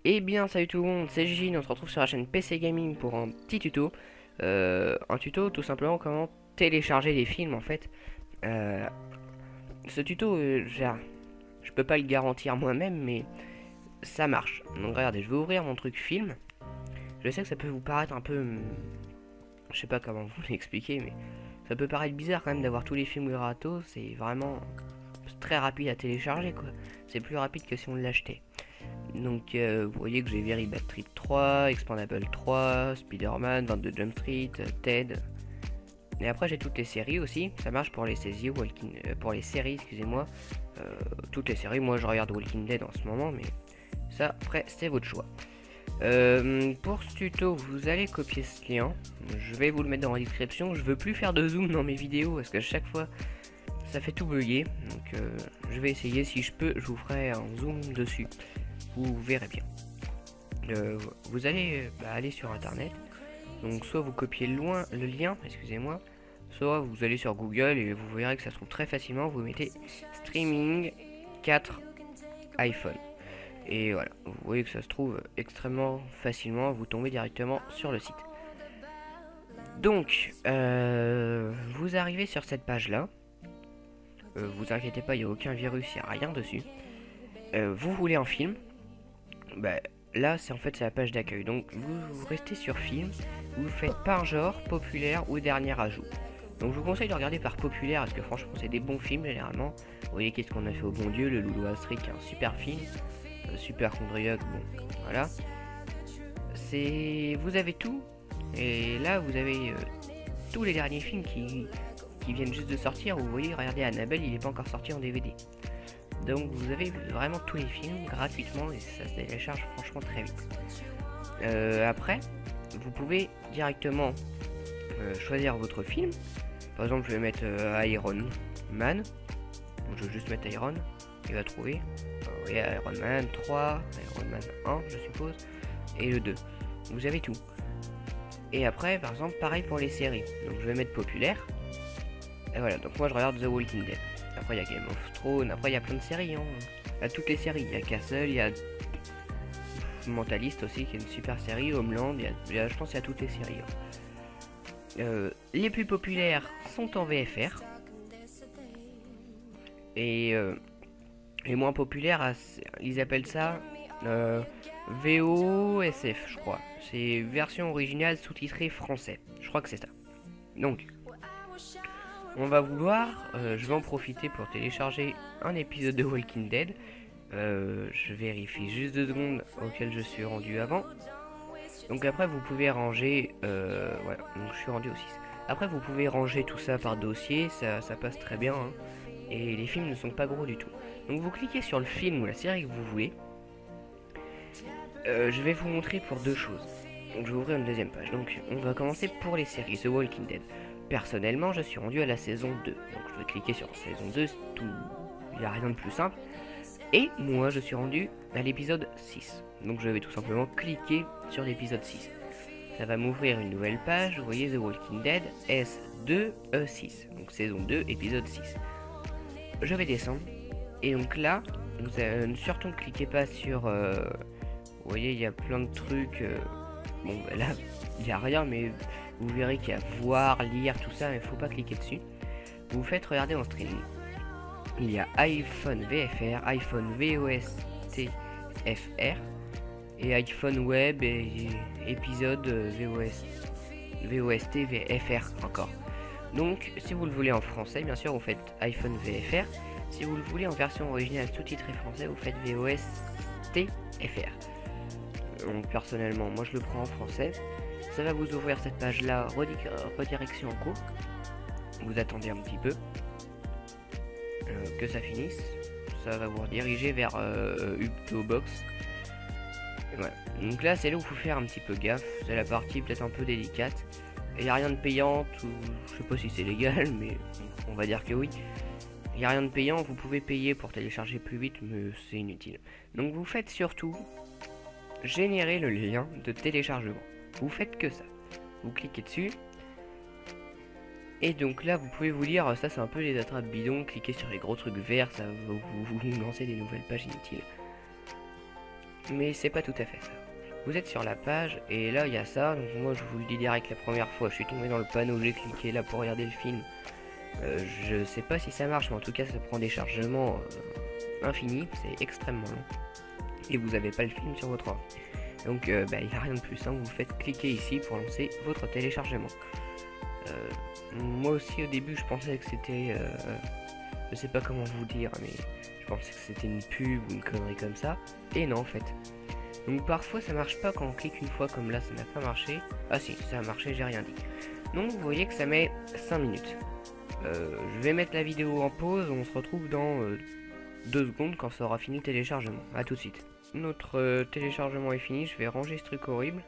Eh bien salut tout le monde, c'est Gigi, on se retrouve sur la chaîne PC Gaming pour un petit tuto. Un tuto tout simplement comment télécharger des films en fait. Euh, Ce tuto, je peux pas le garantir moi-même mais ça marche. Donc regardez, je vais ouvrir mon truc film. Je sais que ça peut vous paraître un peu... je sais pas comment vous l'expliquer mais ça peut paraître bizarre quand même d'avoir tous les films gratos. C'est vraiment très rapide à télécharger quoi. C'est plus rapide que si on l'achetait. Donc vous voyez que j'ai Very Bad Trip 3, Expandable 3, Spider-Man, 22 Jump Street, Ted. Et après j'ai toutes les séries aussi, ça marche pour les saisies, pour les séries, excusez-moi. Toutes les séries, moi je regarde Walking Dead en ce moment, mais ça après c'est votre choix. Pour ce tuto, vous allez copier ce lien, je vais vous le mettre dans la description. Je veux plus faire de zoom dans mes vidéos parce que chaque fois ça fait tout bugger. Donc je vais essayer, si je peux, je vous ferai un zoom dessus. Vous verrez bien. Vous allez aller sur internet. Donc soit vous copiez le lien, excusez-moi, soit vous allez sur Google et vous verrez que ça se trouve très facilement. Vous mettez streaming 4 iPhone. Et voilà, vous voyez que ça se trouve extrêmement facilement. Vous tombez directement sur le site. Donc, vous arrivez sur cette page là. Vous inquiétez pas, il n'y a aucun virus, il n'y a rien dessus. Vous voulez un film. Bah, là c'est en fait c'est la page d'accueil. Donc vous restez sur film, vous faites par genre, populaire ou dernier ajout. Donc je vous conseille de regarder par populaire parce que franchement c'est des bons films généralement. Vous voyez qu'est-ce qu'on a fait au bon Dieu, le Loulou Astrid qui est un super film, Super Chondriac, bon voilà. Vous avez tout et là vous avez tous les derniers films qui viennent juste de sortir. Vous voyez, regardez Annabelle, il n'est pas encore sorti en DVD. Donc vous avez vraiment tous les films gratuitement et ça se télécharge franchement très vite. Après, vous pouvez directement choisir votre film. Par exemple, je vais mettre Iron Man. Donc, je vais juste mettre Iron. Il va trouver. Oui, Iron Man 3, Iron Man 1, je suppose, et le 2. Vous avez tout. Et après, par exemple, pareil pour les séries. Donc je vais mettre populaire. Et voilà, donc moi je regarde The Walking Dead. Après il y a Game of Thrones, après il y a plein de séries. Hein. Il y a toutes les séries, il y a Castle, il y a Mentalist aussi qui est une super série, Homeland, je pense qu'il y a toutes les séries. Hein. Les plus populaires sont en VFR. Et les moins populaires, ils appellent ça VOSF je crois. C'est version originale sous-titrée français. Je crois que c'est ça. Donc on va vouloir, je vais en profiter pour télécharger un épisode de Walking Dead. Je vérifie juste 2 secondes auquel je suis rendu avant. Donc après vous pouvez ranger, voilà, donc je suis rendu au 6. Après vous pouvez ranger tout ça par dossier, ça passe très bien. Hein. Et les films ne sont pas gros du tout. Donc vous cliquez sur le film ou la série que vous voulez. Je vais vous montrer pour 2 choses. Donc je vais ouvrir une deuxième page. Donc on va commencer pour les séries, The Walking Dead. Personnellement, je suis rendu à la saison 2. Donc je vais cliquer sur saison 2, il n'y a rien de plus simple. Et moi, je suis rendu à l'épisode 6. Donc je vais tout simplement cliquer sur l'épisode 6. Ça va m'ouvrir une nouvelle page. Vous voyez The Walking Dead S2E6. Donc saison 2, épisode 6. Je vais descendre. Et donc là, surtout ne cliquez pas sur... vous voyez, il y a plein de trucs... bon, bah là, il n'y a rien, mais... Vous verrez qu'il y a voir, lire, tout ça, mais faut pas cliquer dessus. Vous faites regarder en streaming. Il y a iPhone VFR, iPhone VOST FR et iPhone Web et épisode VOST VFR encore. Donc, si vous le voulez en français, bien sûr, vous faites iPhone VFR. Si vous le voulez en version originale sous-titrée français, vous faites VOST FR. Donc, personnellement, moi je le prends en français. Ça va vous ouvrir cette page là, redirection en cours. Vous attendez un petit peu que ça finisse. Ça va vous rediriger vers Box. Voilà. Donc là c'est là où il faut faire un petit peu gaffe. C'est la partie peut-être un peu délicate. Il n'y a rien de payant, ou je sais pas si c'est légal, mais on va dire que oui. Il n'y a rien de payant, vous pouvez payer pour télécharger plus vite, mais c'est inutile. Donc vous faites surtout générer le lien de téléchargement. Vous faites que ça. Vous cliquez dessus. Et donc là, vous pouvez vous lire, ça c'est un peu les attrapes bidons. Cliquez sur les gros trucs verts, ça va vous lancer des nouvelles pages inutiles. Mais c'est pas tout à fait ça. Vous êtes sur la page et là il y a ça, donc moi je vous le dis direct la première fois, je suis tombé dans le panneau, j'ai cliqué là pour regarder le film. Je sais pas si ça marche, mais en tout cas ça prend des chargements infinis, c'est extrêmement long. Et vous avez pas le film sur votre ordi. Donc il n'y a rien de plus simple, vous faites cliquer ici pour lancer votre téléchargement. Moi aussi au début je pensais que c'était, je sais pas comment vous dire, mais je pensais que c'était une pub ou une connerie comme ça. Et non en fait. Donc parfois ça marche pas quand on clique une fois, comme là ça n'a pas marché. Ah si, ça a marché, j'ai rien dit. Donc vous voyez que ça met 5 minutes. Je vais mettre la vidéo en pause, on se retrouve dans 2 secondes quand ça aura fini le téléchargement. A tout de suite. Notre téléchargement est fini, je vais ranger ce truc horrible.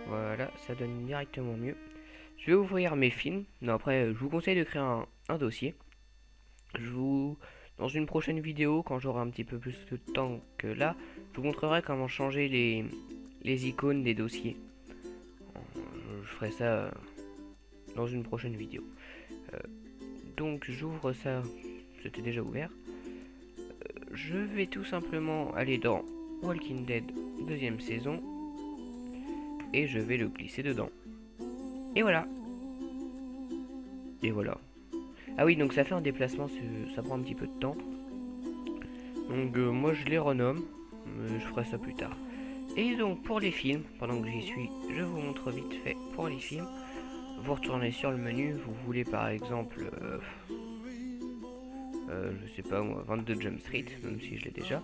Voilà, ça donne directement mieux. Je vais ouvrir mes films. Non, après, je vous conseille de créer un dossier. Dans une prochaine vidéo, quand j'aurai un petit peu plus de temps que là, je vous montrerai comment changer les icônes des dossiers. Je ferai ça dans une prochaine vidéo. Donc j'ouvre ça, c'était déjà ouvert. Je vais tout simplement aller dans Walking Dead 2e saison et je vais le glisser dedans. Et voilà. Et voilà. Ah oui, donc ça fait un déplacement, ça prend un petit peu de temps. Donc moi je les renomme, je ferai ça plus tard. Et donc pour les films, pendant que j'y suis, je vous montre vite fait pour les films. Vous retournez sur le menu, vous voulez par exemple, je sais pas moi, 22 Jump Street, même si je l'ai déjà.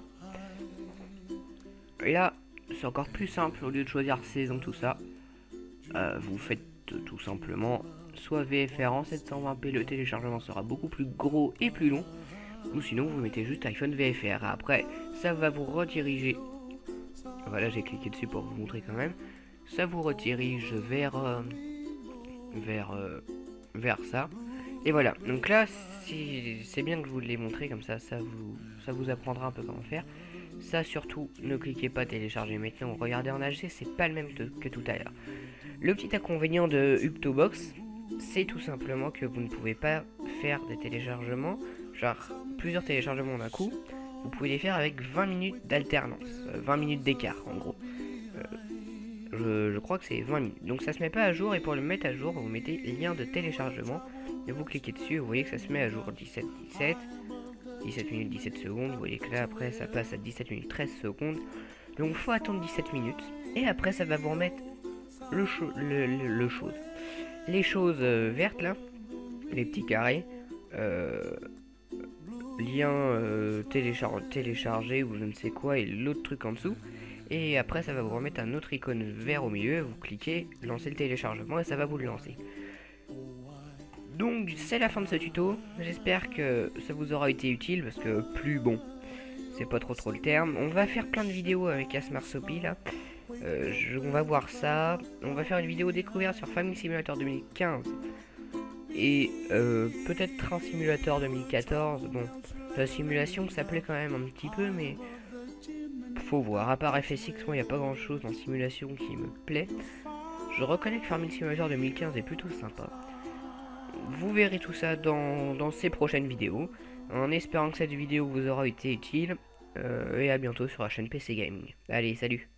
Et là, c'est encore plus simple, au lieu de choisir saison, tout ça, vous faites tout simplement soit VFR en 720p, le téléchargement sera beaucoup plus gros et plus long, ou sinon vous mettez juste iPhone VFR. Après, ça va vous rediriger, voilà, j'ai cliqué dessus pour vous montrer quand même, ça vous redirige vers ça. Et voilà, donc là, si c'est bien que je vous l'ai montré, comme ça, ça vous apprendra un peu comment faire. Ça surtout, ne cliquez pas télécharger maintenant, regardez en HD, c'est pas le même que tout à l'heure. Le petit inconvénient de Uptobox, c'est tout simplement que vous ne pouvez pas faire des téléchargements, genre plusieurs téléchargements d'un coup. Vous pouvez les faire avec 20 minutes d'alternance, 20 minutes d'écart en gros. Je crois que c'est 20 minutes. Donc ça se met pas à jour, et pour le mettre à jour, vous mettez lien de téléchargement et vous cliquez dessus, vous voyez que ça se met à jour 17 minutes 17 secondes. Vous voyez que là après ça passe à 17 minutes 13 secondes. Donc faut attendre 17 minutes et après ça va vous remettre les choses vertes là, les petits carrés, lien télécharger ou je ne sais quoi, et l'autre truc en dessous. Et après ça va vous remettre un autre icône vert au milieu, vous cliquez, lancez le téléchargement et ça va vous le lancer. Donc c'est la fin de ce tuto, j'espère que ça vous aura été utile, parce que plus bon, c'est pas trop le terme. On va faire plein de vidéos avec Asmarsopi là, on va voir ça, on va faire une vidéo découverte sur Farming Simulator 2015 et peut-être Train Simulator 2014. Bon, la simulation ça plaît quand même un petit peu, mais faut voir, à part FSX, moi il n'y a pas grand chose dans simulation qui me plaît. Je reconnais que Farming Simulator 2015 est plutôt sympa. Vous verrez tout ça dans ces prochaines vidéos, en espérant que cette vidéo vous aura été utile, et à bientôt sur la chaîne PC Gaming. Allez, salut!